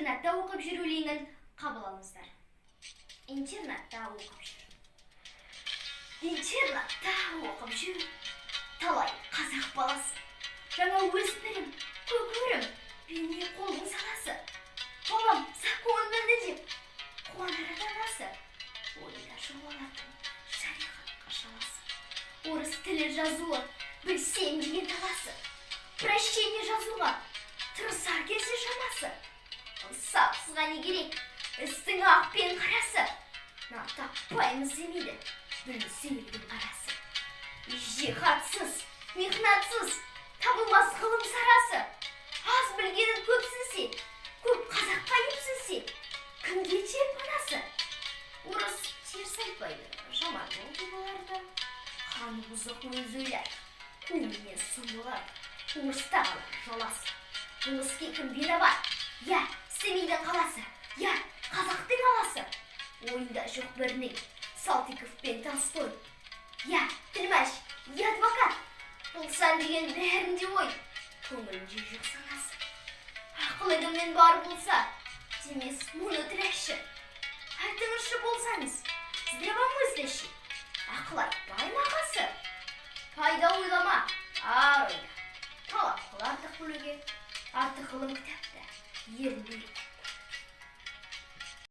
интернетте оқып жүрулерін қабыл алыңыздар. Интернетте оқып жүр. Интернетте оқып жүр. Талай қазақ баласы. Жаңа өспірім, көкөрім, бейне қолдың саласы. Балам закон білді деп, қуанар ата-анасы. Ойында жобалардың шариғатқа шаласы. Орыс тілі жазуы, білсем деген таласы. Прощение жазуға, тырысар келсе шамасы. Сапсызға не керек, істің ақ пен қарасы. Таппаймыз демейді, білсе елдің қарасы. Жихатсыз, мехнатсыз, табылмас ғылым сарасы. Аз білгенін көп сінсе, көп қазаққа епсінсе, кімге тер панасы? Орыс теріс айтпайды, жаман болды боларды. Қаны бұзық өз ойлар, көңілінен сұм болады. Орыста қалар жоласы. Бұл іске кім бері бар? Я, Семейдің қаласы, я, қазақтың қаласы. Ойында жоқ бірінің, Салтиков пен Толстой. Я, тілмәш, я, адвокат. Болсан деген бәрінде ой, көңілінде жоқ санасы. Ақыл едімнен бар болса, демес мұны тіләші. Айтыңызшы болсаңыз, здравомыслящий. Ақыл айтпай мақасы. Пайда ойлама, ар ойда. Талап қыл артық білуге, артық ғылым кітапта, ерін білуге.